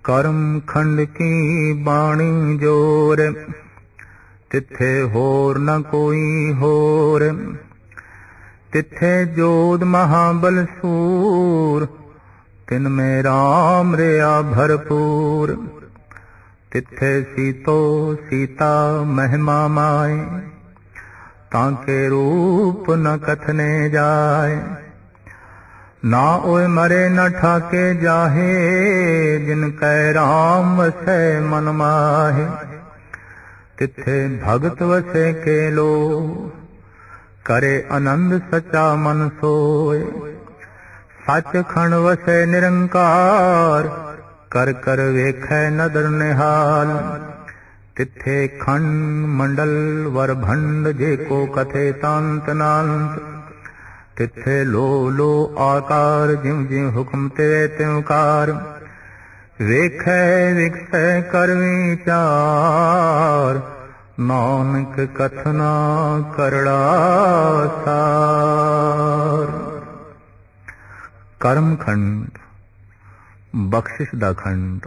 करम खंड की बाणी जोर, तिथे होर न कोई होर। तिथे जोध महाबल सूर, तिन में राम रया भरपूर। तिथे सीतो सीता महिमा माए, ताके रूप न कथने जाए। ना ओए मरे न ठाके जाहे, जिन कै राम वसै मन माहे। तिथे भगत वसे के लो, करे आनंद सचा मन सोए। सच खंड वसै निरंकार, कर कर वेखै नदर निहाल। तिथे खंड मंडल वर भंड, जे को कथे तांत नांत। तिथे लो लो आकार, जिव जिव हुक्म ते त्योकार। वेखै विखै कर विचार, नानक कथना करड़ा सार। करम खंड, बख्शिश दा खंड,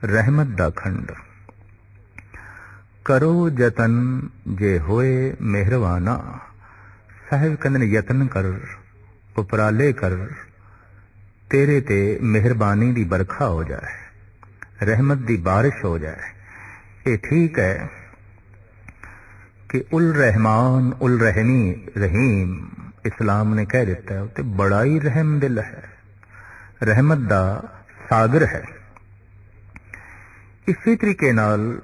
रहमत दा खंड। करो जतन जे होए मेहरवाना। साहिब कहते ने यतन कर, उपराले कर, तेरे ते मेहरबानी दी बरखा हो जाए, रहमत दी बारिश हो जाए। ये ठीक है कि उल रहमान उल रहमी रहीम इस्लाम ने कह दिता है, ते बड़ा ही रहम दिल है, रहमत दा सागर है। इसी तरीके नाल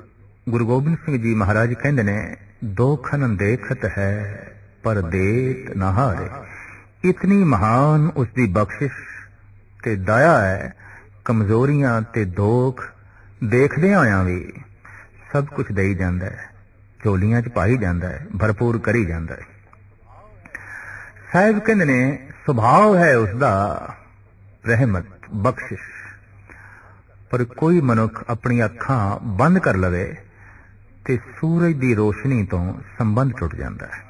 गुरु गोबिंद सिंह जी महाराज कहते ने, दो खन देखत है पर देत न हारे। इतनी महान उसकी बख्शिश ते दया है, कमजोरियां ते दोख देखदे होया भी सब कुछ दई जांदा है, झोलियां च पाई जांदा है, भरपूर करी जांदा है। साहिब कहंदे ने सुभाव है उसका रहमत बख्शिश, पर कोई मनुख अपनी अखां बंद कर लवे ते सूरज की रोशनी तो संबंध टुट जाता है।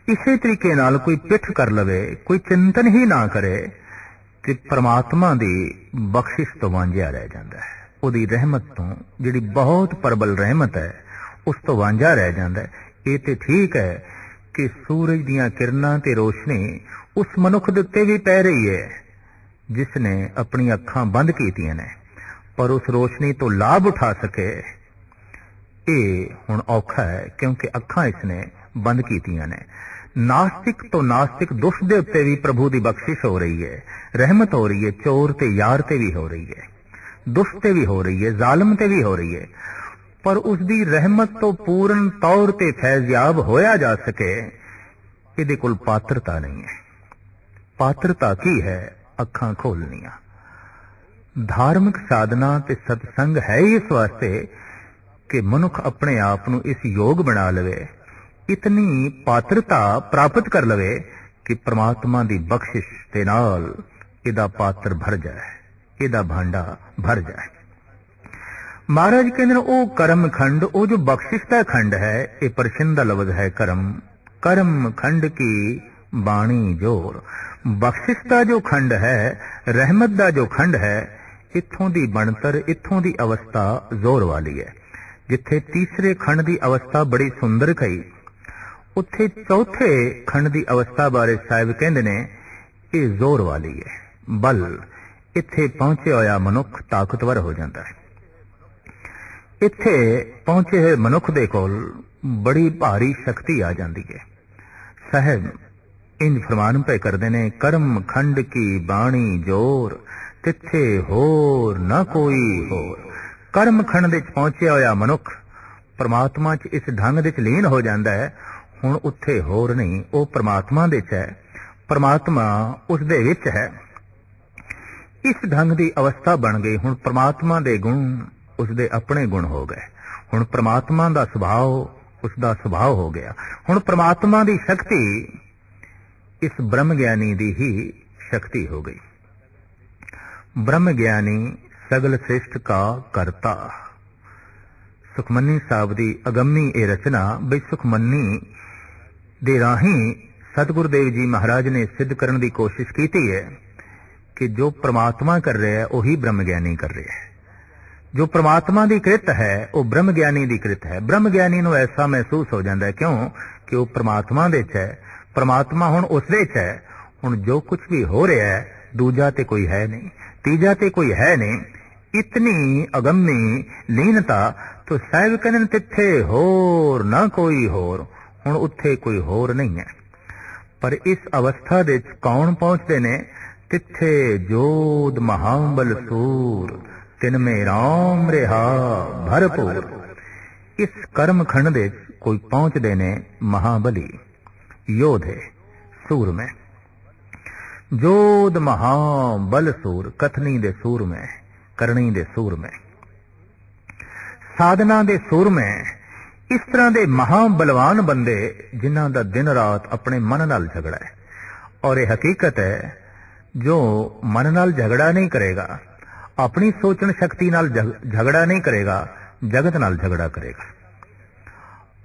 इसे तरीके नाल कोई पिठ कर लवे, कोई चिंतन ही ना करे, ते परमात्मा दी बख्शिश तो वांझिया रह जाता है। उहदी रहमत तो, जिहड़ी बहुत प्रबल रहमत है, उस तो वांझा रह जाता है। ये ते ठीक है कि सूरज दीयां किरणां ते रोशनी उस मनुख दे उत्ते भी पै रही है जिसने अपनी अखां बंद कीतियां ने, पर उस रोशनी तो लाभ उठा सके ये हुण औखा है, क्योंकि अखां इसने बंद कीतियां ने। नास्तिक तो नास्तिक दुष्ट दे उत्ते भी प्रभु दी बख्शिश हो रही है, रहमत हो रही है। चोर ते यार ते भी हो रही है, दुष्ट ते भी हो रही है, जालिम ते भी हो रही है। पर उसदी रहमत तो पूर्ण तौर ते फैज़याब होया जा सके, इहदे कोल पात्रता नहीं है। पात्रता की है? अखां खोलनियां। धार्मिक साधना ते सत्संग है ही इस वास्ते कि मनुख अपने आप नूं इस योग बना लवे, इतनी पात्रता प्राप्त कर लवे कि परमात्मा दी बख्शिश दे नाल इहदा पात्र भर जाए, इहदा भांडा भर जाए। महाराज कहते हैं ओ करम खंड, ओ जो बख्शिश दा खंड है, ये परशिंदा लफ्ज है करम। करम खंड की बाणी जोर। बख्शिश दा जो खंड है, रहमत दा जो खंड है, इत्थों दी बनतर, इत्थों दी अवस्था जोर वाली है। जिथे तीसरे खंड की अवस्था बड़ी सुंदर कही, उत्थे चौथे खंड की अवस्था बारे साहिब कहंदे ने ये जोर वाली है, बल। इत्थे पहुंचे होया मनुख ताकतवर हो जाता है। इत्थे पहुंचे हुए मनुख दे कोल बड़ी भारी शक्ति आ जाती है। साहिब इंज फरमान पे करते ने, कर्म खंड की बाणी जोर, तिथे होर न कोई होर। कर्म खंड विच पहुंचे होया मनुख परमात्मा च इस ढंग विच लीन हो जाता है। हुण उत्थे होर नहीं, वो परमात्मा दे च है, परमात्मा उस दे विच है। इस ढंग की अवस्था बन गई। हुण परमात्मा दे गुण उसदे अपने गुण हो गए। हुण परमात्मा दा स्वभाव उसदा स्वभाव हो गया। हुण परमात्मा दी शक्ति इस ब्रह्म ज्ञानी दी ही शक्ति हो गई। ब्रह्म ज्ञानी सगल श्रेष्ठ का करता। सुखमनी साहब दी अगम्मी ए रचना बई सुखमनी दे राही सतगुरुदेव जी महाराज ने सिद्ध करने की कोशिश की है कि जो परमात्मा कर रहा है वही ब्रह्म ज्ञानी कर रहा है। जो परमात्मा की कृत है वो ब्रह्म ज्ञानी की कृत है। ब्रह्म ज्ञानी नूं ऐसा महसूस हो जाता है, क्यों कि वो परमात्मा दे च है, परमात्मा हुण उस दे च है। हुण जो कुछ भी हो रहा है दूजा ते कोई है नहीं, तीजा ते कोई है नहीं। इतनी अगम्य लीनता तो साहिब कहने तिथे होर ना कोई होर, हुण उत्थे कोई होर नहीं है। पर इस अवस्था दे कौन पहुंचते ने? तिथे जोध महाबल सूर तिन में राम रिहा भरपूर। इस कर्म खंड दे कोई पहुंचते ने महाबली योधे सूर में। जोध महाबल सूर कथनी दे सूर में, करनी दे सूर में, साधना दे सूर में। इस तरह के महाबलवान बंदे जिन्हां दा दिन रात अपने मन नाल झगड़ा है। और यह हकीकत है, जो मन नाल झगड़ा नहीं करेगा, अपनी सोचन शक्ति नाल झगड़ा नहीं करेगा, जगत नाल झगड़ा करेगा।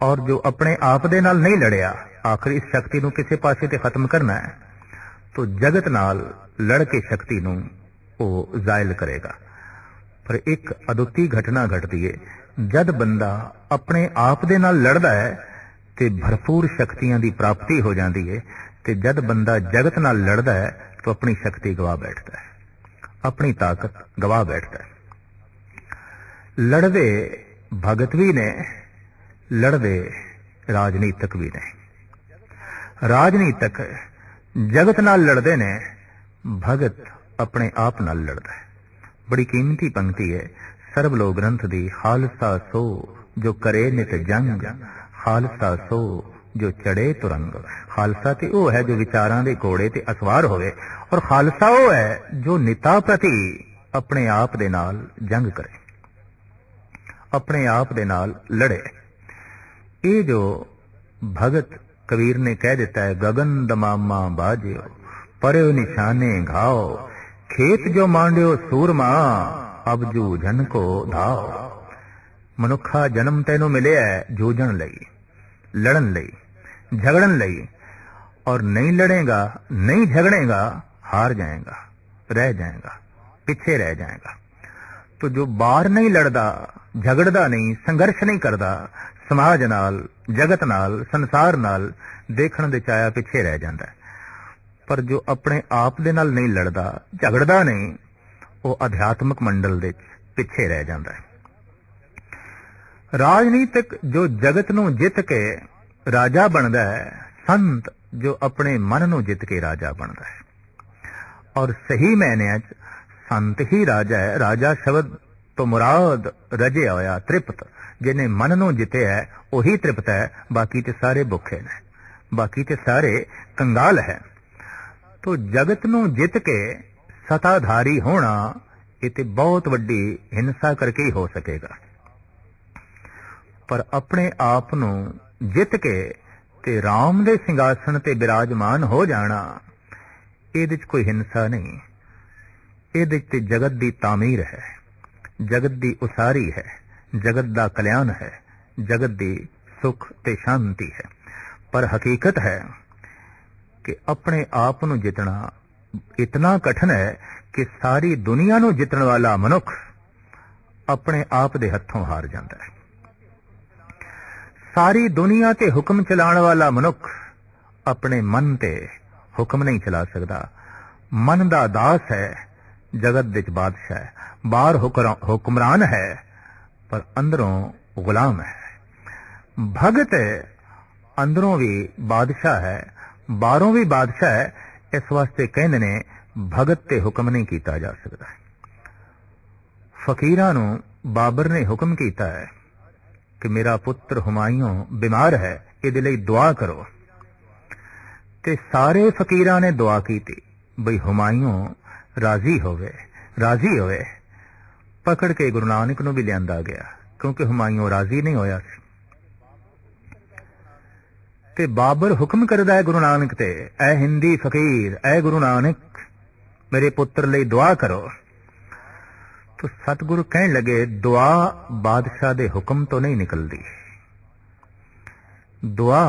और जो अपने आप दे नाल नहीं लड़िया, आखिर इस शक्ति नूं किसी पासे ते खत्म करना है, तो जगत नाल लड़ के शक्ति नूं वो जायल करेगा। पर एक अदुੱਤੀ घटना घटती है, जद बंदा अपने आप दे नाल लड़दा है ते भरपूर शक्तियां दी प्राप्ति हो जाती है, ते जद बंदा जगत नाल लड़दा है तो अपनी शक्ति गवा बैठता है, अपनी ताकत गवा बैठता है। लड़दे भगत भी ने, लड़दे राजनीतिक भी ने। राजनीतिक जगत नाल लड़दे ने, भगत अपने आप नाल लड़दा है। बड़ी कीमती पंक्ति है सर्वलोक ग्रंथ दी। खालसा सो जो करे नित जंग, खालसा सो जो चढ़े तुरंग। खालसा ते वो है जो विचारां दे घोड़े ते असवार होवे, और खालसा वो है जो निता प्रति अपने आप दे नाल जंग करे, अपने आप दे नाल लड़े। ये जो भगत कबीर ने कह दिता है, गगन दमामा बाजियो परे निशाने घाओ, खेत जो मांडियो सूरमा अब जूझन को धाओ। मनुखा जन्म तैनू मिले है जूझन लई, लड़न लई, झगड़न लई, और नहीं लड़ेगा, नहीं झगड़ेगा, हार जाएगा, रह जाएगा, पीछे रह जाएगा। तो जो बाहर नहीं लड़दा, झगड़दा नहीं, संघर्ष नहीं करदा, समाज नाल, जगत नाल, संसार नाल, देखण दे चाया पिछे रह जाता है। पर जो अपने आप दे नाल नहीं लड़दा, झगड़दा नहीं, वो अध्यात्मक मंडल दे पिछे रह जाता है। राजनीतिक जो जगत नूं जित के राजा बनदा है, संत जो अपने मन नूं जित के राजा बनदा है। और सही मायने संत ही राजा है। राजा शब्द तो मुराद रजे होया तृप्त, जिन्हें मन नूं जिते है वही तृप्त है, बाकी ते सारे भुखे ने, बाकी ते सारे कंगाल है। तो जगत नूं जित के सताधारी होना इते बहुत वड्डी हिंसा करके ही हो सकेगा। पर अपने आप नूं जित के ते राम दे सिंघासन ते विराजमान हो जाना, इहदे च कोई हिंसा नहीं। इहदे च जगत दी तामीर है, जगत दी उसारी है, जगत दा कल्याण है, जगत दी सुख ते शांति है। पर हकीकत है कि अपने आप नूं जितना इतना कठिन है कि सारी दुनिया नूं जितण वाला मनुख अपने आप दे हत्थों हार जाता है। सारी दुनिया ते हुक्म चलाने वाला मनुख अपने मन ते हुक्म नहीं चला सकता। मन दा दास है, जगत विच बादशाह है। बाहर हुक्मरान है पर अंदरों गुलाम है। भगत अंदरों भी बादशाह है, बाहरों भी बादशाह है। इस वास्ते कहंदे ने भगत ते हुक्म नहीं किया जा सकता। फकीरां नूं बाबर ने हुक्म किया है कि मेरा पुत्र हुमायूं बीमार है, इहदे लई दुआ करो। ते सारे फकीरां ने दुआ की बई हुमायूं राजी होवे, राजी होवे। पकड़ के गुरु नानक नूं भी लियांदा गया, क्योंकि हुमायूं राजी नहीं होया सी। ते बाबर हुक्म करदा है गुरु नानक ते, ऐ हिंदी फकीर, ऐ गुरु नानक मेरे पुत्र लई दुआ करो। तो सतगुरु कहने लगे, दुआ बादशाह दे हुक्म तो नहीं निकलदी, दुआ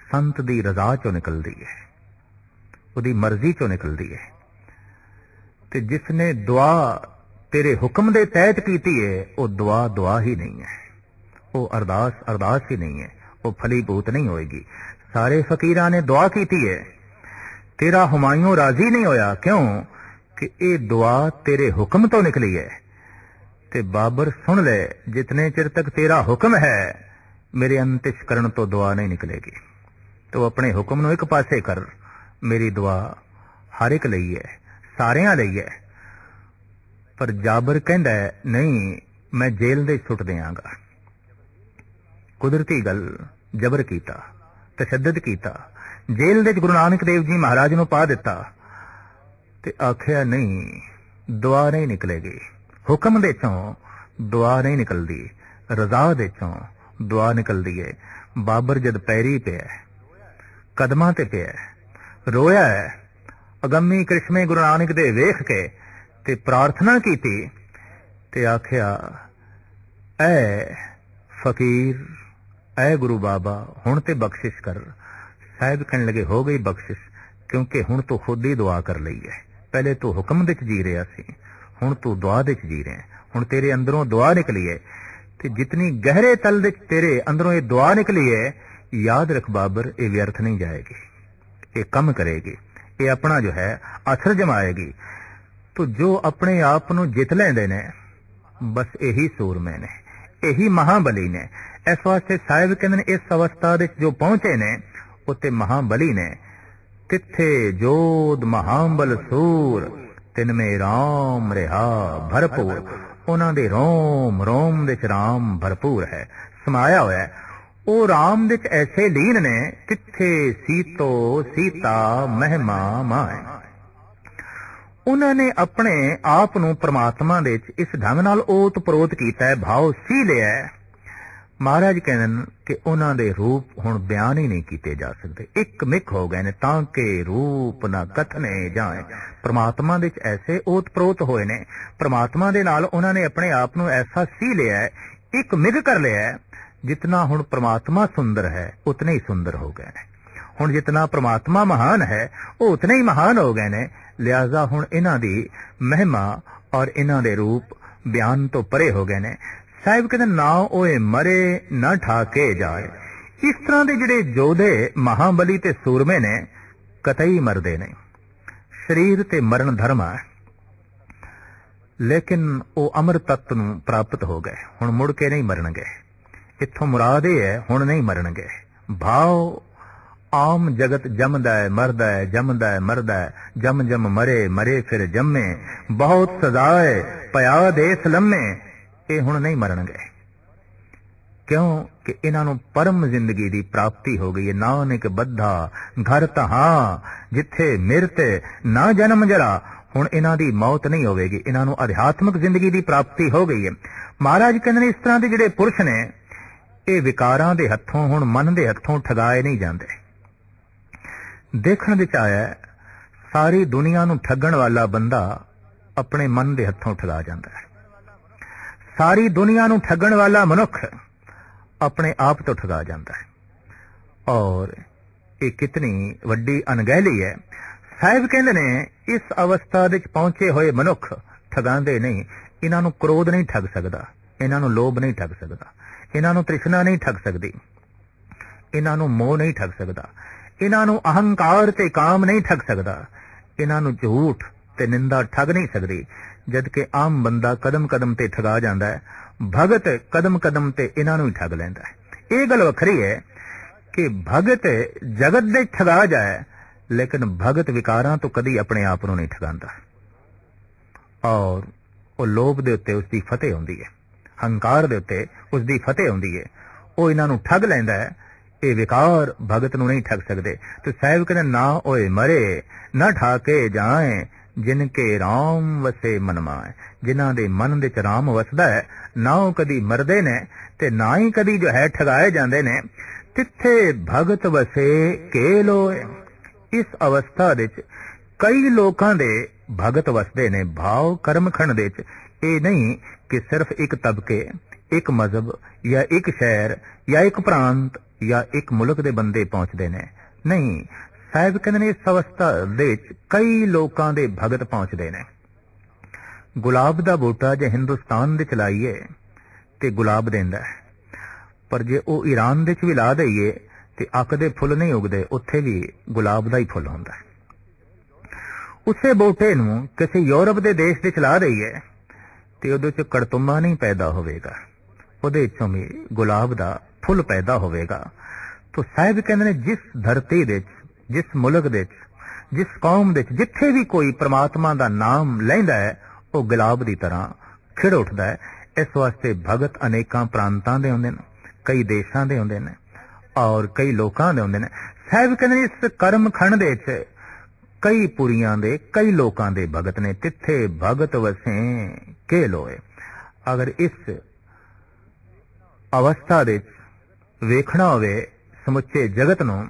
संत दी रजा चो निकलदी है, उदी मर्जी चो निकलदी है। ਤੇ ਜਿਸਨੇ ਦੁਆ ਤੇਰੇ ਹੁਕਮ ਦੇ ਤਹਿਤ ਕੀਤੀ ਹੈ ਉਹ ਦੁਆ ਦੁਆ ਹੀ ਨਹੀਂ ਹੈ, ਉਹ ਅਰਦਾਸ ਅਰਦਾਸ ਹੀ ਨਹੀਂ ਹੈ, ਉਹ ਫਲੀਭੂਤ ਨਹੀਂ ਹੋਏਗੀ। ਸਾਰੇ ਫਕੀਰਾਂ ਨੇ ਦੁਆ ਕੀਤੀ ਹੈ, ਤੇਰਾ ਹੁਮਾਯੂੰ ਰਾਜ਼ੀ ਨਹੀਂ ਹੋਇਆ, ਕਿਉਂ ਕਿ ਇਹ ਦੁਆ ਤੇਰੇ ਹੁਕਮ ਤੋਂ ਨਿਕਲੀ ਹੈ। ਤੇ ਬਾਬਰ ਸੁਣ ਲੈ, ਜਿਤਨੇ ਚਿਰ ਤੱਕ ਤੇਰਾ ਹੁਕਮ ਹੈ ਮੇਰੇ ਅੰਤਿਸ਼ ਕਰਨ ਤੋਂ ਦੁਆ ਨਹੀਂ ਨਿਕਲੇਗੀ। ਤੂੰ ਆਪਣੇ ਹੁਕਮ ਨੂੰ ਇੱਕ ਪਾਸੇ ਕਰ, ਮੇਰੀ ਦੁਆ ਹਰ ਇੱਕ ਲਈ ਹੈ, ਸਾਰਿਆਂ ਲਈ ਹੈ। ਪਰ ਜਾਬਰ ਕਹਿੰਦਾ ਨਹੀਂ, ਮੈਂ ਜੇਲ੍ਹ ਦੇ ਸੁੱਟ ਦਿਆਂਗਾ। ਕੁਦਰਤੀ ਗੱਲ, ਜਬਰ ਕੀਤਾ, ਤਸ਼ੱਦਦ ਕੀਤਾ, ਜੇਲ੍ਹ ਦੇ ਗੁਰੂ ਨਾਨਕ ਦੇਵ ਜੀ ਮਹਾਰਾਜ ਨੂੰ ਪਾ ਦਿੱਤਾ ਤੇ ਆਖਿਆ ਨਹੀਂ, ਦੁਆ ਨਹੀਂ ਨਿਕਲੇਗੀ। ਹੁਕਮ ਦੇ ਚੋਂ ਦੁਆ ਨਹੀਂ ਨਿਕਲਦੀ, ਰਜ਼ਾ ਦੇ ਚੋਂ ਦੁਆ ਨਿਕਲਦੀ ਹੈ। ਬਾਬਰ ਜਦ ਪੈਰੀ ਪਿਆ, ਕਦਮਾਂ ਤੇ ਪਿਆ, ਰੋਇਆ ਹੈ, ਅਗੰਮੀ ਕ੍ਰਿਸ਼ਮੇ ਗੁਰੂ ਨਾਨਕ ਦੇ ਵੇਖ ਕੇ ਤੇ ਪ੍ਰਾਰਥਨਾ ਕੀਤੀ ਤੇ ਆਖਿਆ, ਐ ਫਕੀਰ, ਐ ਗੁਰੂ ਬਾਬਾ, ਹੁਣ ਤੇ ਬਖਸ਼ਿਸ਼ ਕਰ। ਸਾਹਿਬ ਕਹਿਣ ਲਗੇ, ਹੋ ਗਈ ਬਖਸ਼ਿਸ਼, ਕਿਉਂਕਿ ਹੁਣ ਤੂੰ ਖੁਦ ਹੀ ਦੁਆ ਕਰ ਲਈ ਹੈ। ਪਹਿਲੇ ਤੂੰ ਹੁਕਮ ਵਿੱਚ ਜੀ ਰਿਹਾ ਸੀ, ਹੁਣ ਤੂੰ ਦੁਆ ਵਿੱਚ ਜੀ ਰਿਹਾ। ਹੁਣ ਤੇਰੇ ਅੰਦਰੋਂ ਦੁਆ ਨਿਕਲੀ ਹੈ ਤੇ ਜਿਤਨੀ ਗਹਿਰੇ ਤਲ ਵਿੱਚ ਤੇਰੇ ਅੰਦਰੋਂ ਇਹ ਦੁਆ ਨਿਕਲੀ ਹੈ, ਯਾਦ ਰੱਖ ਬਾਬਰ, ਇਹ ਵਿਅਰਥ ਨਹੀਂ ਜਾਏਗੀ, ਇਹ ਕੰਮ ਕਰੇਗੀ, ਇਹ ਆਪਣਾ ਜੋ ਹੈ ਅਸਰ ਜਮਾਏਗੀ। ਤੋ ਜੋ ਆਪਣੇ ਆਪ ਨੂੰ ਜਿੱਤ ਲੈਂਦੇ ਨੇ, ਬਸ ਇਹੀ ਸੂਰਮੇ ਨੇ, ਇਹੀ ਮਹਾਬਲੀ ਨੇ। ਇਸ ਵਾਸਤੇ ਸਾਹਿਬ ਕਹਿੰਦੇ ਨੇ, ਇਸ ਅਵਸਥਾ ਵਿੱਚ ਜੋ ਪਹੁੰਚੇ ਨੇ ਉੱਤੇ ਮਹਾਬਲੀ ਨੇ। ਤਿੱਥੇ ਜੋਧ ਮਹਾਬਲ ਸੂਰ, ਤਿਨ ਮੇ ਰਾਮ ਰਿਹਾ ਭਰਪੂਰ। ਉਹਨਾਂ ਦੇ ਰੋਮ ਰੋਮ ਵਿੱਚ ਰਾਮ ਭਰਪੂਰ ਹੈ, ਸਮਾਇਆ ਹੋਇਆ। ਉਹ ਰਾਮ ਵਿੱਚ ਐਸੇ ਲੀਨ ਨੇ, ਤਿੱਥੇ ਸੀਤੋ ਸੀਤਾ ਮਹਿਮਾ ਮਾਏ। ਉਹਨਾਂ ਨੇ ਆਪਣੇ ਆਪ ਨੂੰ ਪ੍ਰਮਾਤਮਾ ਦੇ ਵਿੱਚ ਇਸ ਢੰਗ ਨਾਲ ਓਤ ਪ੍ਰੋਤ ਕੀਤਾ ਹੈ, ਭਾਵ ਸੀ ਲਿਆ। ਮਹਾਰਾਜ ਕਹਿੰਦੇ ਨੇ ਕਿ ਉਹਨਾਂ ਦੇ ਰੂਪ ਹੁਣ ਬਿਆਨ ਹੀ ਨਹੀਂ ਕੀਤੇ ਜਾ ਸਕਦੇ, ਇੱਕ ਮਿਕ ਹੋ ਗਏ ਨੇ, ਤਾਂ ਕਿ ਰੂਪ ਨਾ ਕਥਨੇ ਜਾਏ। ਪ੍ਰਮਾਤਮਾ ਦੇ ਵਿੱਚ ਐਸੇ ਓਤ ਪ੍ਰੋਤ ਹੋਏ ਨੇ, ਪ੍ਰਮਾਤਮਾ ਦੇ ਨਾਲ ਉਹਨਾਂ ਨੇ ਆਪਣੇ ਆਪ ਨੂੰ ਐਸਾ ਸੀ ਲਿਆ, ਇੱਕ ਮਿਕ ਕਰ ਲਿਆ। ਜਿਤਨਾ ਹੁਣ ਪ੍ਰਮਾਤਮਾ ਸੁੰਦਰ ਹੈ ਉਤਨੇ ਹੀ ਸੁੰਦਰ ਹੋ ਗਏ ਨੇ। ਹੁਣ ਜਿਤਨਾ ਪ੍ਰਮਾਤਮਾ ਮਹਾਨ ਹੈ ਉਹ ਉਤਨੇ ਹੀ ਮਹਾਨ ਹੋ ਗਏ ਨੇ। ਲਿਹਾਜ਼ਾ ਹੁਣ ਇਹਨਾਂ ਦੀ ਮਹਿਮਾ ਔਰ ਇਹਨਾਂ ਦੇ ਰੂਪ ਬਿਆਨ ਤੋਂ ਪਰੇ ਹੋ ਗਏ ਨੇ। ਸਾਹਿਬ ਕਹਿੰਦੇ, ਨਾ ਓਏ ਮਰੇ ਨਾ ਠਾਕੇ ਜਾਏ। ਇਸ ਤਰ੍ਹਾਂ ਦੇ ਜਿਹੜੇ ਯੋਧੇ ਮਹਾਬਲੀ ਤੇ ਸੂਰਮੇ ਨੇ, ਕਤਈ ਮਰਦੇ ਨੇ। ਸਰੀਰ ਤੇ ਮਰਨ ਧਰਮ ਹੈ, ਲੇਕਿਨ ਉਹ ਅਮਰ ਤੱਤ ਨੂੰ ਪ੍ਰਾਪਤ ਹੋ ਗਏ, ਹੁਣ ਮੁੜ ਕੇ ਨਹੀਂ ਮਰਨਗੇ। ਇੱਥੋਂ ਮੁਰਾਦ ਇਹ ਹੈ, ਹੁਣ ਨਹੀਂ ਮਰਨਗੇ। ਭਾਵ ਆਮ ਜਗਤ ਜੰਮਦਾ ਹੈ ਮਰਦਾ ਹੈ, ਜੰਮਦਾ ਹੈ ਮਰਦਾ ਹੈ, ਜਮ ਜਮ ਮਰੇ, ਮਰੇ ਫਿਰ ਜੰਮੇ, ਬਹੁਤ ਸਜ਼ਾਏ ਪਿਆ ਦੇਸ ਲੰਮੇ। ਇਹ ਹੁਣ ਨਹੀਂ ਮਰਨਗੇ, ਕਿਉਂ ਕਿ ਇਹਨਾਂ ਨੂੰ ਪਰਮ ਜ਼ਿੰਦਗੀ ਦੀ ਪ੍ਰਾਪਤੀ ਹੋ ਗਈ ਹੈ। ਨਾਨਕ ਬੱਧਾ ਘਰ ਤਹਾਂ, ਜਿੱਥੇ ਮਿਰਤ ਨਾ ਜਨਮ ਜਰਾ। ਹੁਣ ਇਹਨਾਂ ਦੀ ਮੌਤ ਨਹੀਂ ਹੋਵੇਗੀ, ਇਹਨਾਂ ਨੂੰ ਅਧਿਆਤਮਿਕ ਜ਼ਿੰਦਗੀ ਦੀ ਪ੍ਰਾਪਤੀ ਹੋ ਗਈ ਹੈ। ਮਹਾਰਾਜ ਕਹਿੰਦੇ ਨੇ, ਇਸ ਤਰ੍ਹਾਂ ਦੇ ਜਿਹੜੇ ਪੁਰਸ਼ ਨੇ, ਇਹ ਵਿਕਾਰਾਂ ਦੇ ਹੱਥੋਂ, ਹੁਣ ਮਨ ਦੇ ਹੱਥੋਂ ਠਗਾਏ ਨਹੀਂ ਜਾਂਦੇ। ਦੇਖਣ ਵਿੱਚ ਆਇਆ, ਸਾਰੀ ਦੁਨੀਆ ਨੂੰ ਠੱਗਣ ਵਾਲਾ ਬੰਦਾ ਆਪਣੇ ਮਨ ਦੇ ਹੱਥੋਂ ਠਗਾ ਜਾਂਦਾ ਹੈ। ਸਾਰੀ ਦੁਨੀਆ ਨੂੰ ਠੱਗਣ ਵਾਲਾ ਮਨੁੱਖ ਆਪਣੇ ਆਪ ਤੋਂ ਠਗਾ ਜਾਂਦਾ ਹੈ। ਔਰ ਇਹ ਕਿਤਨੀ ਵੱਡੀ ਅਣਗਹਿਲੀ ਹੈ। ਸਾਹਿਬ ਕਹਿੰਦੇ ਨੇ, ਇਸ ਅਵਸਥਾ ਵਿੱਚ ਪਹੁੰਚੇ ਹੋਏ ਮਨੁੱਖ ਠਗਾਉਂਦੇ ਨਹੀਂ। ਇਹਨਾਂ ਨੂੰ ਕ੍ਰੋਧ ਨਹੀਂ ਠੱਗ ਸਕਦਾ, ਇਹਨਾਂ ਨੂੰ ਲੋਭ ਨਹੀਂ ਠੱਗ ਸਕਦਾ, ਇਹਨਾਂ ਨੂੰ ਤ੍ਰਿਸ਼ਨਾ ਨਹੀਂ ਠੱਗ ਸਕਦੀ, ਇਹਨਾਂ ਨੂੰ ਮੋਹ ਨਹੀਂ ਠੱਗ ਸਕਦਾ, ਇਹਨਾਂ ਨੂੰ ਅਹੰਕਾਰ ਤੇ ਕਾਮ ਨਹੀਂ ਠੱਗ ਸਕਦਾ, ਇਹਨਾਂ ਨੂੰ ਝੂਠ ਤੇ ਨਿੰਦਾ ਠੱਗ ਨਹੀਂ ਸਕਦੀ। ਜਦ ਕਿ ਆਮ ਬੰਦਾ ਕਦਮ ਕਦਮ ਤੇ ਠਗਾ ਜਾਂਦਾ ਹੈ, ਭਗਤ ਕਦਮ ਕਦਮ ਤੇ ਇਹਨਾਂ ਨੂੰ ਹੀ ਠੱਗ ਲੈਂਦਾ ਹੈ। ਇਹ ਗੱਲ ਵੱਖਰੀ ਹੈ ਕਿ ਭਗਤ ਜਗਤ ਦੇ ਠਗਾ ਜਾਏ, ਲੇਕਿਨ ਭਗਤ ਵਿਕਾਰਾਂ ਤੋਂ ਕਦੀ ਆਪਣੇ ਆਪ ਨੂੰ ਨਹੀਂ ਠਗਾਉਂਦਾ। ਔਰ ਉਹ ਲੋਭ ਦੇ ਉੱਤੇ ਉਸਦੀ ਫਤਿਹ ਹੁੰਦੀ ਹੈ, ਹੰਕਾਰ ਦੇ ਉੱਤੇ ਉਸਦੀ ਫਤਿਹ ਹੁੰਦੀ ਹੈ। ਉਹ ਇਹਨਾਂ ਨੂੰ ਠੱਗ ਲੈਂਦਾ ਹੈ, ਇਹ ਵਿਕਾਰ ਭਗਤ ਨੂੰ ਨਹੀਂ ਠੱਗ ਸਕਦੇ। ਤੇ ਸਾਹਿਬ ਕਹਿੰਦੇ, ਨਾ ਓਏ ਮਰੇ ਨਾ ਠਾਕੇ ਜਾਏ, ਜਿਨ ਕੇ ਰਾਮ ਵਸੇ ਮਨ ਮਾਏ। ਜਿਨ੍ਹਾਂ ਦੇ ਮਨ ਵਿੱਚ ਰਾਮ ਵਸਦਾ ਹੈ, ਨਾ ਉਹ ਕਦੀ ਮਰਦੇ ਨੇ ਤੇ ਨਾ ਹੀ ਕਦੀ ਜੋ ਹੈ ਠਗਾਏ ਜਾਂਦੇ ਨੇ। ਤਿੱਥੇ ਭਗਤ ਵਸੇ ਕੇ ਲੋਏ। ਇਸ ਅਵਸਥਾ ਵਿੱਚ ਕਈ ਲੋਕਾਂ ਦੇ ਭਗਤ ਵਸਦੇ ਨੇ। ਭਾਵ ਕਰਮਖੰਡ ਦੇ ਵਿੱਚ ਇਹ ਨਹੀਂ ਕਿ ਸਿਰਫ ਇੱਕ ਤਬਕੇ, ਇੱਕ ਮਜ਼ਹਬ ਜਾਂ ਇੱਕ ਸ਼ਹਿਰ ਜਾਂ ਇੱਕ ਪ੍ਰਾਂਤ ਜਾਂ ਇੱਕ ਮੁਲਕ ਦੇ ਬੰਦੇ ਪਹੁੰਚਦੇ ਨੇ। ਨਹੀਂ, ਸਾਹਿਬ ਕਹਿੰਦੇ ਨੇ, ਇਸ ਅਵਸਥਾ ਦੇ ਵਿੱਚ ਕਈ ਲੋਕਾਂ ਦੇ ਭਗਤ ਪਹੁੰਚਦੇ ਨੇ। ਗੁਲਾਬ ਦਾ ਬੂਟਾ ਜੇ ਹਿੰਦੁਸਤਾਨ ਦੇ ਚ ਲਾਈਏ ਤੇ ਗੁਲਾਬ ਦਿੰਦਾ ਹੈ, ਪਰ ਜੇ ਉਹ ਈਰਾਨ ਦੇ ਚ ਵੀ ਲਾ ਦਈਏ ਤੇ ਅੱਕ ਦੇ ਫੁੱਲ ਨਹੀਂ ਉਗਦੇ, ਉੱਥੇ ਵੀ ਗੁਲਾਬ ਦਾ ਹੀ ਫੁੱਲ ਹੁੰਦਾ ਹੈ। ਉਸੇ ਬੂਟੇ ਨੂੰ ਕਿਸੇ ਯੂਰਪ ਦੇ ਦੇਸ਼ ਦੇ ਚ ਲਾ ਦਈਏ ਤੇ ਉਹਦੇ ਚ ਕੜਤੁੰਮਾ ਨਹੀਂ ਪੈਦਾ ਹੋਵੇਗਾ, ਉਹਦੇ ਚੋਂ ਵੀ ਗੁਲਾਬ ਦਾ ਫੁੱਲ ਪੈਦਾ ਹੋਵੇਗਾ। तो साहिब कहते ने जिस धरती दे जिस मुल्क दे जिस कौम दे जिथे भी कोई परमात्मा दा नाम लैंदा है वो गुलाब दी तरह खिड़ उठदा है। इस वास्ते भगत अनेकां प्रांतां दे हुंदे ने, कई देशां दे हुंदे ने और कई लोकां दे हुंदे ने। साहिब कहते ने इस कर्म खंड दे च कई पुरियां दे कई लोकां दे भगत ने, तिथे भगत वसे के लोए। अगर इस अवस्था दे वेखना होवे ਸਮੁੱਚੇ ਜਗਤ ਨੂੰ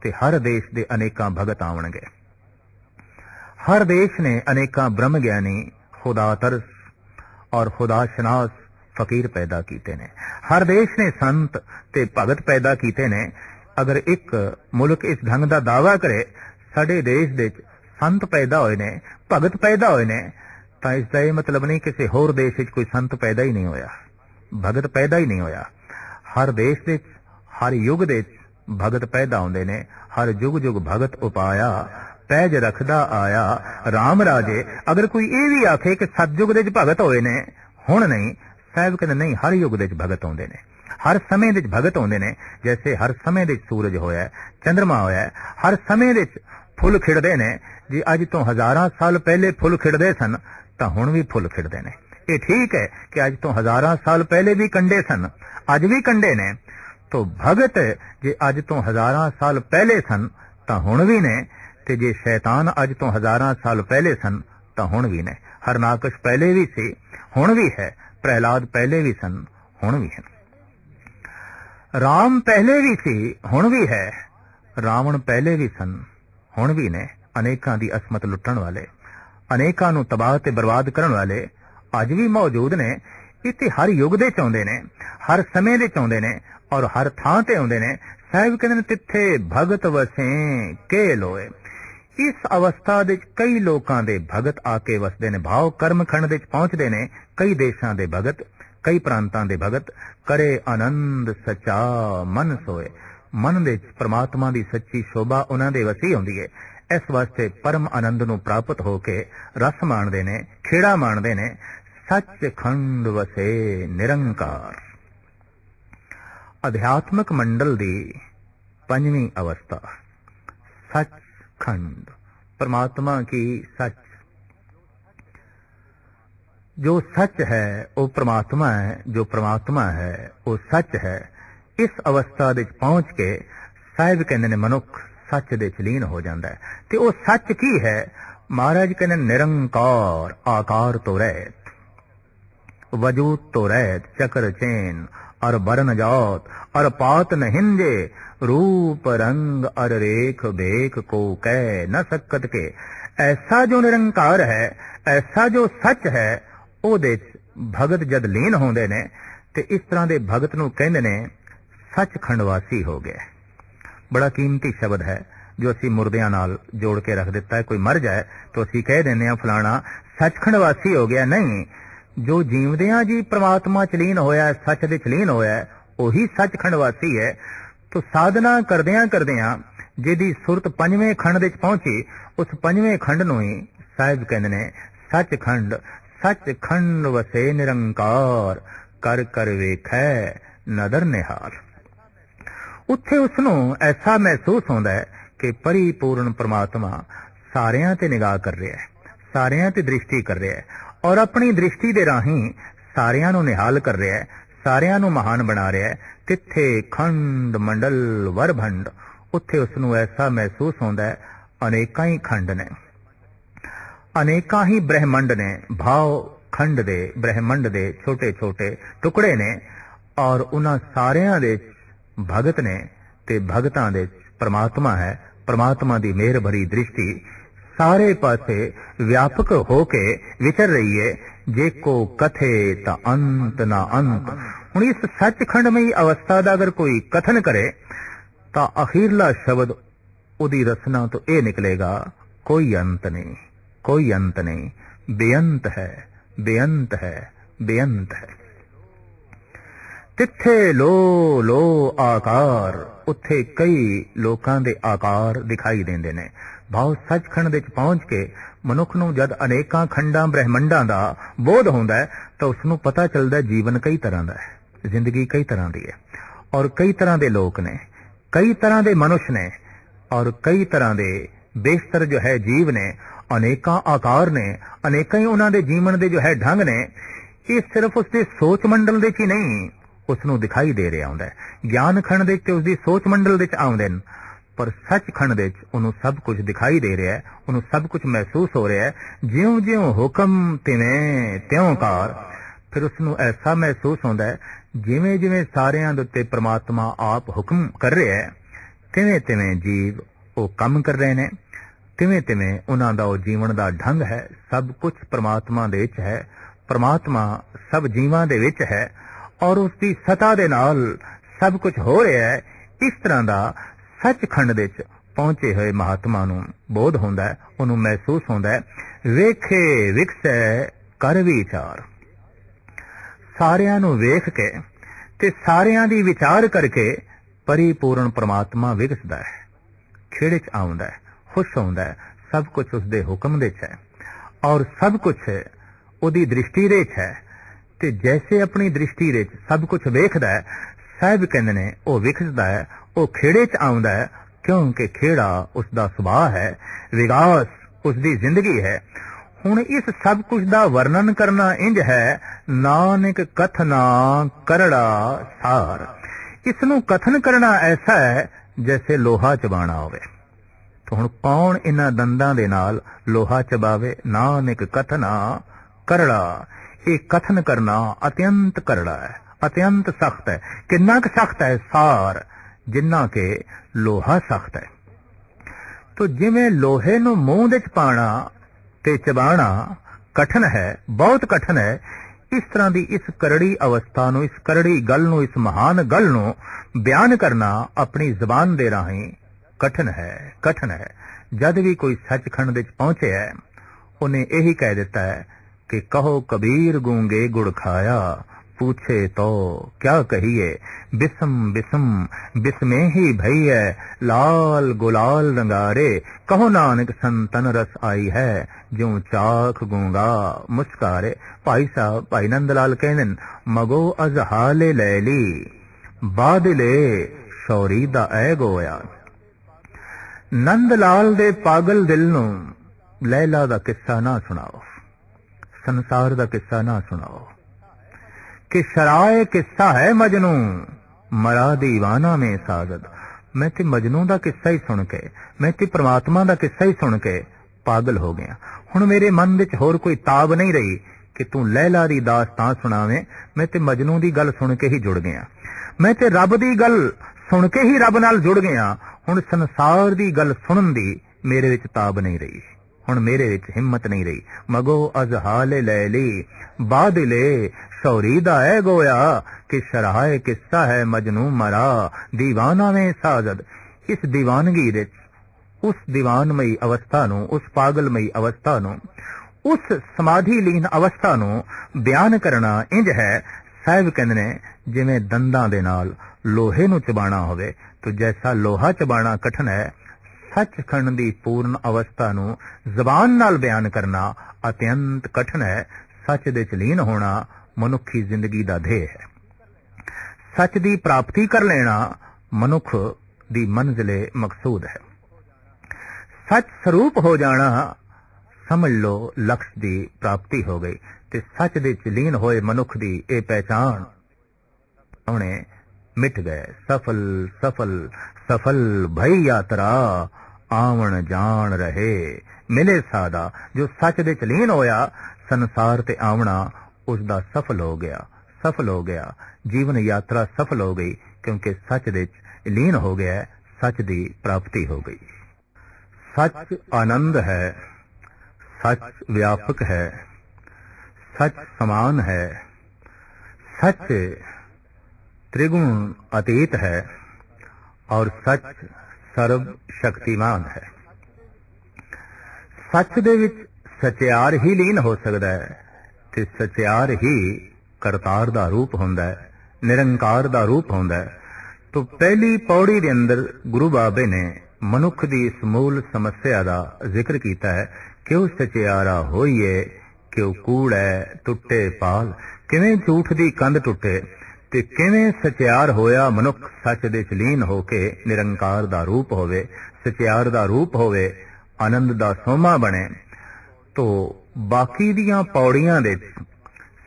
ਤੇ ਹਰ ਦੇਸ਼ ਦੇ ਅਨੇਕਾਂ ਭਗਤ ਆਉਣਗੇ। ਹਰ ਦੇਸ਼ ਨੇ ਅਨੇਕਾਂ ਬ੍ਰਹਮ ਗਿਆਨੀ ਖੁਦਾ ਤਰਸ ਔਰ ਖੁਦਾ ਸ਼ਨਾਸ ਫਕੀਰ ਪੈਦਾ ਕੀਤੇ ਨੇ। ਹਰ ਦੇਸ਼ ਨੇ ਸੰਤ ਤੇ ਭਗਤ ਪੈਦਾ ਕੀਤੇ ਨੇ। ਅਗਰ ਇੱਕ ਮੁਲਕ ਇਸ ਢੰਗ ਦਾ ਦਾਅਵਾ ਕਰੇ ਸਾਡੇ ਦੇਸ਼ ਦੇ ਸੰਤ ਪੈਦਾ ਹੋਏ ਨੇ, ਭਗਤ ਪੈਦਾ ਹੋਏ ਨੇ, ਤਾਂ ਇਸ ਦਾ ਇਹ ਮਤਲਬ ਨਹੀਂ ਕਿਸੇ ਹੋਰ ਦੇਸ਼ ਵਿੱਚ ਕੋਈ ਸੰਤ ਪੈਦਾ ਹੀ ਨਹੀਂ ਹੋਇਆ, ਭਗਤ ਪੈਦਾ ਹੀ ਨਹੀਂ ਹੋਇਆ। ਹਰ ਦੇਸ਼ ਦੇ ਹਰ ਯੁੱਗ ਦੇ भगत पैदा होंदे ने, हर जुग जुग भगत उपाया पैज रखदा आया राम राजे। अगर कोई ये भी आखे कि सतयुग दे भगत होए ने हुण नहीं, साहिब कहंदे नहीं, हर युग दे भगत होंदे ने, हर समय दे भगत होंदे ने। जैसे हर समय दे सूरज होया, चंद्रमा होया, हर समय दे फुल खिड़दे ने। जी अज तो हजारां साल पहले फुल खिड़दे सन तां हुण भी फुल खिड़दे ने। ये ठीक है कि अज तो हजारां साल पहले भी कंडे सन, अज भी कंडे ने। तो भगत जे अज तो हजारां साल पहले सन तां हुण भी ने, ते जे शैतान अज तो हजारां साल पहले सन तां हुण भी ने। हरनाकश पहले भी सी हुण भी है, प्रहलाद पहले भी सन हुण भी है, राम पहले भी सी हुण भी है, रावण पहले भी सन हुण भी ने। अनेकां दी असमत लुटण वाले, अनेकां नूं तबाह ते बर्बाद करन वाले अज भी मौजूद ने। इत्थे हर युग दे चाहुंदे ने, हर समय दे चाहुंदे ने और हर थां ते आउंदे ने। साहिब कहंदे ने तिथे भगत वसे के लोए। इस अवस्था दे कई लोकां दे भगत आके वसदे ने, भाव कर्म खंड दे पहुंचदे ने। कई देशां दे भगत, कई प्रांतां दे भगत करे आनंद सचा मन सोए। मन दे परमात्मा दी सच्ची शोभा उन्हां दे वसी हुंदी है। इस वास्ते परम आनंद नूं प्राप्त होके रस माणदे ने, खेड़ा माणदे ने। सच खंड वसे निरंकार। अध्यात्मक मंडल दी पंजवीं अवस्था सच खंड, परमात्मा की सच। जो सच है वो परमात्मा है, जो परमात्मा है वो सच है। इस अवस्था दे पहुंच के साहिब कहंदे ने मनुख सच दे लीन हो जाता है। ते वो सच की है? महाराज कहंदे निरंकार, आकार तो रहत, वजूद तो रहत, चक्र चैन और बरन जात और पात न हिंजे, रूप रंग और रेख बेख को कह न सकत के। ऐसा जो निरंकार है, ऐसा जो सच है, ओदे भगत जद लीन होंदे ने ते इस तरह दे भगत नूं कहंदे ने सचखंड वासी हो गए। बड़ा कीमती शब्द है जो असी मुर्दियां नाल जोड़ के रख दिता है। कोई मर जाए तो असी कह देने हैं फलाना सचखंड वासी हो गया। नहीं, जो जीवदियां जी परमात्मा च लीन होया है, सच दे च लीन होया है, ਉਹੀ सचखंड वासी है। तो साधना करदियां करदियां जिहदी सुरत पंजवें खंड दे पहुंची, उस पंजवें खंड नूं ही साहिब कहंदे ने सचखंड। सचखंड वसे निरंकार, कर कर वेखै नदर निहाल। उत्थे उसनूं ऐसा महसूस होंदा है कि परिपूर्ण परमात्मा सारियां ते निगाह कर रहा है, सारियां ते दृष्टि कर रहा है और अपनी दृष्टि दे राहीं सारियां नूं निहाल कर रहा है, सारियां नूं महान बना रहा है। तिथे खंड मंडल वरभंड, उत्थे उसनूं ऐसा महसूस होंदा है अनेकां ही खंड ने, अनेकां ही ब्रह्मंड ने। भाव खंड दे ब्रह्मंड दे छोटे छोटे टुकड़े ने और उन्हां सारियां दे भगत ने ते भगतां दे परमात्मा है। परमात्मा दी मेहर भरी दृष्टि सारे पासे व्यापक होके विचर रही है। जे को कथे ता अंत ना अंत। हुण इस सचखंडमई अवस्था दा अगर कोई कथन करे ता अखीरला शब्द उदी रचना तो ये निकलेगा कोई अंत नहीं, कोई अंत नहीं, बेअंत है, ਬੇਅੰਤ ਹੈ, ਬੇਅੰਤ ਹੈ। ਤਿੱਥੇ ਲੋ ਲੋ ਆਕਾਰ, ਉੱਥੇ ਕਈ ਲੋਕਾਂ ਦੇ ਆਕਾਰ ਦਿਖਾਈ ਦਿੰਦੇ ਨੇ। ਭਾਵ ਸੱਚਖੰਡ ਵਿੱਚ ਪਹੁੰਚ ਕੇ ਮਨੁੱਖ ਨੂੰ ਜਦ ਅਨੇਕਾਂ ਖੰਡਾਂ ਬ੍ਰਹਿਮੰਡਾਂ ਦਾ ਬੋਧ ਹੁੰਦਾ ਹੈ ਤਾਂ ਉਸ ਨੂੰ ਪਤਾ ਚੱਲਦਾ ਜੀਵਨ ਕਈ ਤਰ੍ਹਾਂ ਦਾ ਹੈ, ਜ਼ਿੰਦਗੀ ਕਈ ਤਰ੍ਹਾਂ ਦੀ ਹੈ, ਔਰ ਕਈ ਤਰ੍ਹਾਂ ਦੇ ਲੋਕ ਨੇ, ਕਈ ਤਰ੍ਹਾਂ ਦੇ ਮਨੁੱਖ ਨੇ, ਔਰ ਕਈ ਤਰ੍ਹਾਂ ਦੇ ਬੇਸ਼ਤਰ ਜੋ ਹੈ ਜੀਵ ਨੇ, ਅਨੇਕਾਂ ਆਕਾਰ ਨੇ, ਅਨੇਕਾਂ ਹੀ ਉਹਨਾਂ ਦੇ ਜੀਵਨ ਦੇ ਜੋ ਹੈ ਢੰਗ ਨੇ। ਇਹ ਸਿਰਫ ਉਸਦੇ ਸੋਚ ਮੰਡਲ ਦੇ ਚ ਹੀ ਨਹੀਂ ਉਸ ਨੂੰ ਦਿਖਾਈ ਦੇ ਰਿਹਾ ਹੁੰਦਾ ਹੈ। ਗਿਆਨ ਖੰਡ ਦੇ ਵਿੱਚ ਉਸਦੀ ਸੋਚ ਮੰਡਲ ਵਿੱਚ ਆਉਂਦੇ ਨੇ, ਪਰ ਸੱਚਖੰਡ ਵਿੱਚ ਉਹਨੂੰ ਸਭ ਕੁਝ ਦਿਖਾਈ ਦੇ ਰਿਹਾ ਹੈ, ਉਹਨੂੰ ਸਭ ਕੁਝ ਮਹਿਸੂਸ ਹੋ ਰਿਹਾ ਹੈ। ਜਿਉਂ ਜਿਉਂ ਹੁਕਮ ਤਿਵੇਂ ਤਿਉਂ ਕਾਰ। ਫਿਰ ਉਸ ਨੂੰ ਐਸਾ ਮਹਿਸੂਸ ਹੁੰਦਾ ਹੈ ਜਿਵੇਂ ਜਿਵੇਂ ਸਾਰਿਆਂ ਦੇ ਉੱਤੇ ਪ੍ਰਮਾਤਮਾ ਆਪ ਹੁਕਮ ਕਰ ਰਿਹਾ ਹੈ, ਤਿਵੇਂ ਤਿਵੇਂ ਜੀਵ ਉਹ ਕੰਮ ਕਰ ਰਹੇ ਨੇ, ਤਿਵੇਂ ਤਿਵੇਂ ਉਹਨਾਂ ਦਾ ਉਹ ਜੀਵਨ ਦਾ ਢੰਗ ਹੈ। ਸਭ ਕੁਝ ਪ੍ਰਮਾਤਮਾ ਦੇ ਵਿੱਚ ਹੈ, ਪ੍ਰਮਾਤਮਾ ਸਭ ਜੀਵਾਂ ਦੇ ਵਿੱਚ ਹੈ, ਔਰ ਉਸ ਦੀ ਸਤਾ ਦੇ ਨਾਲ ਸਭ ਕੁਝ ਹੋ ਰਿਹਾ ਹੈ। ਇਸ ਤਰ੍ਹਾਂ ਦਾ ਸੱਚਖੰਡ ਵਿੱਚ ਪਹੁੰਚੇ ਹੋਏ ਮਹਾਤਮਾ ਨੂੰ ਬੋਧ ਹੁੰਦਾ ਹੈ, ਉਹਨੂੰ ਮਹਿਸੂਸ ਹੁੰਦਾ ਹੈ। ਵੇਖੇ ਵਿਕਸੈ ਕਰ ਵਿਚਾਰ, ਸਾਰਿਆਂ ਨੂੰ ਵੇਖ ਕੇ ਤੇ ਸਾਰਿਆਂ ਦੀ ਵਿਚਾਰ ਕਰਕੇ ਪਰਿਪੂਰਨ ਪ੍ਰਮਾਤਮਾ ਵਿਕਸਦਾ ਹੈ, ਖੇੜੇ 'ਚ ਆਉਂਦਾ ਹੈ, ਖੁਸ਼ ਹੁੰਦਾ ਹੈ। ਸਭ ਕੁਝ ਉਸਦੇ ਹੁਕਮ ਦੇ 'ਚ ਹੈ, ਔਰ ਸਭ ਕੁਝ ਉਹਦੀ ਦ੍ਰਿਸ਼ਟੀ ਦੇ 'ਚ ਹੈ। ਤੇ ਜੈਸੇ ਆਪਣੀ ਦ੍ਰਿਸ਼ਟੀ ਦੇ 'ਚ ਸਭ ਕੁਝ ਵੇਖਦਾ ਹੈ, ਸਾਹਿਬ ਕਹਿੰਦੇ ਨੇ ਉਹ ਵਿਕਸਦਾ ਹੈ, ਉਹ ਖੇੜੇ 'ਚ ਆਉਂਦਾ ਹੈ, ਕਿਉਂਕਿ ਖੇੜਾ ਉਸਦਾ ਸੁਭਾਅ ਹੈ, ਵਿਕਾਸ ਉਸਦੀ ਜ਼ਿੰਦਗੀ ਹੈ। ਹੁਣ ਇਸ ਸਭ ਕੁਝ ਦਾ ਵਰਣਨ ਕਰਨਾ ਇੰਜ ਹੈ, ਨਾਨਕ ਕਥਨਾ ਕਰੜਾ ਸਾਰ। ਇਸ ਨੂੰ ਕਥਨ ਕਰਨਾ ਐਸਾ ਹੈ ਜੈਸੇ ਲੋਹਾ ਚਬਾਣਾ ਹੋਵੇ। ਤਾਂ ਹੁਣ ਕੌਣ ਇਹਨਾਂ ਦੰਦਾਂ ਦੇ ਨਾਲ ਲੋਹਾ ਚਬਾਵੇ? ਨਾਨਕ ਕਥਨਾ ਕਰੜਾ। ਇਹ ਕਥਨ ਕਰਨਾ ਅਤਿਅੰਤ ਕਰੜਾ ਹੈ, ਅਤਿਅੰਤ ਸਖਤ ਹੈ। ਕਿੰਨਾ ਕੁ ਸਖਤ ਹੈ? ਸਾਰ, ਜਿੰਨਾ ਕਿ ਲੋਹਾ ਸਖਤ ਹੈ। ਤੋ ਜਿਵੇਂ ਲੋਹੇ ਨੂੰ ਮੂੰਹ ਵਿੱਚ ਪਾਣਾ ਤੇ ਚਬਾਣਾ ਕਠਨ ਹੈ, ਬਹੁਤ ਕਠਨ ਹੈ, ਇਸ ਤਰ੍ਹਾਂ ਦੀ ਇਸ ਕਰੜੀ ਅਵਸਥਾ ਨੂੰ, ਇਸ ਕਰੜੀ ਗੱਲ ਨੂੰ, ਇਸ ਮਹਾਨ ਗੱਲ ਨੂੰ ਬਿਆਨ ਕਰਨਾ ਆਪਣੀ ਜ਼ਬਾਨ ਦੇ ਰਾਹੀਂ ਕਠਨ ਹੈ, ਕਠਨ ਹੈ। ਜਦ ਵੀ ਕੋਈ ਸੱਚਖੰਡ ਵਿੱਚ ਪਹੁੰਚਿਆ ਉਹਨੇ ਇਹੀ ਕਹਿ ਦਿੱਤਾ ਹੈ ਕਿ ਕਹੋ ਕਬੀਰ ਗੂੰਗੇ ਗੁੜ ਖਾਇਆ, पूछे तो क्या कहिए, बिस्म बिस्म बिस्मे ही भैया, लाल गुलाल रंगारे, कहो नानक संतन रस आई है, ज्यों चाख गूंगा मुस्कारे। भाई साहब, भाई नंदलाल कहने मगो अजहाले लैली, बादले शौरी दा ऐ गोया। नंदलाल दे पागल दिल नू लैला दा किस्सा ना सुनाओ, संसार दा किस्सा ना सुनाओ, कि शराए किस्सा है मजनू, मरा दीवाना में साजद। मैं ते मजनू दा किस्सा ही सुन के, मैं ते परमात्मा दा किस्सा ही सुन के पागल हो गया। हुण मेरे मन विच होर कोई ताब नहीं रही कि तू लैला दी दास्तां सुनावे। मैं ते मजनू दी गल सुन के ही जुड़ गया, मैं ते रब दी गल सुन के ही रब नाल जुड़ गया। हुण संसार दी गल सुनन दी मेरे विच ताब नहीं रही, हुण मेरे विच हिम्मत नहीं रही। मगो अजहाले लैली, बादले शौरी दा है गोया, कि शराए किस्सा है मजनू मरा दीवाना में साजद। इस दीवानगी दे उस दीवानमई अवस्था नूं, उस पागलमई अवस्था नूं, उस समाधि लीन अवस्था नूं बयान करना इंज है। साहिब कहंदे ने जिवें दंदां दे नाल लोहे नूं चबाणा होवे, तो जैसा लोहा चबाणा कठिन है, सचखंड दी पूर्ण अवस्था नूं ਜ਼ਬਾਨ ਨਾਲ ਬਿਆਨ ਕਰਨਾ ਅਤਿਅੰਤ ਕਠਿਨ ਹੈ। ਸੱਚ ਦੇ ਚ ਲੀਨ ਹੋਣਾ ਮਨੁੱਖੀ ਜ਼ਿੰਦਗੀ ਦਾ ਧੇਅ ਹੈ। ਸੱਚ ਦੀ ਪ੍ਰਾਪਤੀ ਕਰ ਲੈਣਾ ਮਨੁੱਖ ਦੀ ਮੰਜ਼ਿਲੇ ਮਕਸੂਦ ਹੈ। ਸੱਚ ਸਰੂਪ ਹੋ ਜਾਣਾ ਸਮਝ ਲਓ ਲਕਸ਼ ਦੀ ਪ੍ਰਾਪਤੀ ਹੋ ਗਈ। ਤੇ ਸੱਚ ਦੇ ਚ ਲੀਨ ਹੋਏ ਮਨੁੱਖ ਦੀ ਇਹ ਪਹਿਚਾਣ ਉਹਨੇ ਮਿਟ ਗਏ। ਸਫਲ ਸਫਲ सफल भई यात्रा, आवन जान रहे मिले सादा। जो सच दे च लीन होया, संसार ते आवना उसदा सफल हो गया, सफल हो गया। जीवन यात्रा सफल हो गई, क्योंकि सच दे च लीन हो गया, सच दी प्राप्ति हो गई। सच आनंद है, सच व्यापक है, सच समान है, सच त्रिगुण अतीत है, और सच सर्व शक्तिमान है। सच दे विच सचियार ही लीन हो सकता है, ਤੇ ਸਚਿਆਰ ਹੀ ਕਰਤਾਰ ਦਾ ਰੂਪ ਹੁੰਦਾ ਹੈ, ਨਿਰੰਕਾਰ ਦਾ ਰੂਪ ਹੁੰਦਾ ਹੈ। तो पहली पौड़ी के अंदर गुरु बाबे ने मनुख की इस मूल समस्या का जिक्र किया है कि वह सचियारा होइए कि वह कूड़ है टुटे पाल, किवें झूठ की कंध टुटे ते किवें सचियार होया मनुख सच दे च लीन होके निरंकार दा रूप होवे, सचियार दा रूप होवे, आनंद दा सोमा बने। तो बाकी दियां पौड़ियां दे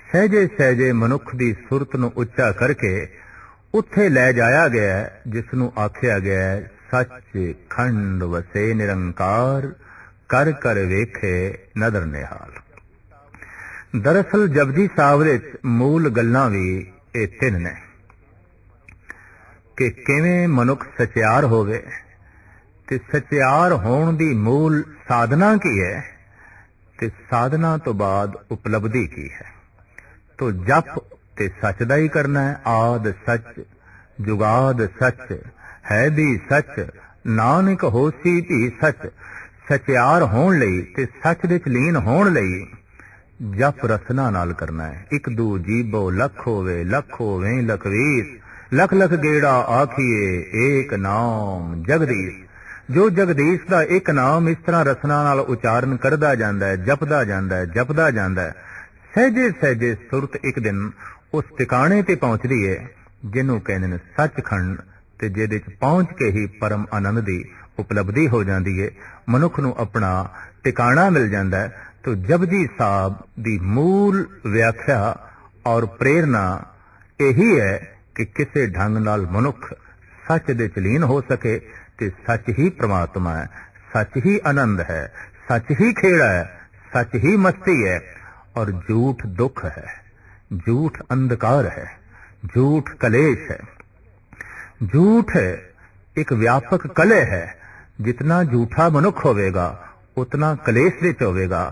सहजे सहजे मनुख की सुरत नूं उच्चा करके उत्थे लै जाया गया है, जिसनू आख्या गया है सच खंड वसे निरंकार कर कर वेखे नदर निहाल। दरअसल जपजी साहब दे मूल गल्लां भी ये तिन ने कि किवें मनुख सचियार होवे ते सचियार होण दी मूल साधना की है ते साधना तो बाद उपलब्धि की है। तो जप ते सच दा ही करना है। आद सच जुगाद सच है भी सच नानक होसी भी सच। सचियार होण लई ते सच दे च लीन होण लई जप रसना नाल करना है। एक दू जीबो लख होवे लखवीस, लख लख गेड़ा आखिए एक नाम जगदीश। जो जगदीश दा एक नाम इस तरह रसना नाल उचारण करदा जांदा है, जपदा जांदा है, जपदा जांदा है, सहजे सहजे सुरत एक दिन उस ठिकाने ते पहुंचदी है जिन्हों कहते हैं सचखंड, ते जिहदे च पहुंच के ही परम आनंद दी उपलब्धि हो जाती है, मनुख नूं अपना ठिकाना मिल जाता है। तो जपजी साहब दी मूल व्याख्या और प्रेरणा यही है कि किसी ढंग नाल मनुख सच दे च लीन हो सके ते सच ही परमात्मा है, सच ही आनंद है, सच ही खेड़ा है, सच ही मस्ती है और झूठ दुख है, झूठ अंधकार है, झूठ कलेश है। झूठ एक व्यापक कलह है। जितना झूठा मनुख होवेगा उतना कलेश विच होवेगा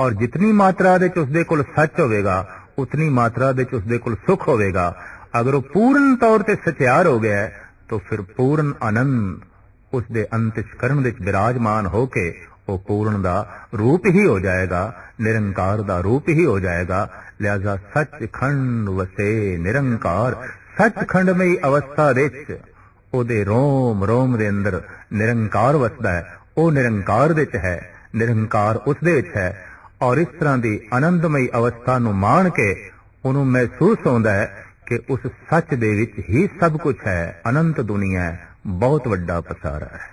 और जितनी मात्रा दे उसदे कोल सच होवेगा उतनी मात्रा दे उसदे कोल सुख होवेगा। अगर वो पूर्ण तौर ते सचियार हो गया है तो फिर पूर्ण आनंद उसदे अंतःकरण विच विराजमान होके वो पूर्ण दा रूप ही हो जाएगा, निरंकार दा रूप ही हो जाएगा। लिहाजा सचखंड वसे निरंकार, सचखंडमई अवस्था विच ओदे रोम रोम दे अंदर निरंकार वसदा है, वो निरंकार विच है, निरंकार उसदे विच है। और इस तरह की आनंदमई अवस्था नूं माण के उन्हों महसूस होंदा है कि उस सच दे विच ही सब कुछ है, अनंत दुनिया है, बहुत वड्डा पसारा है।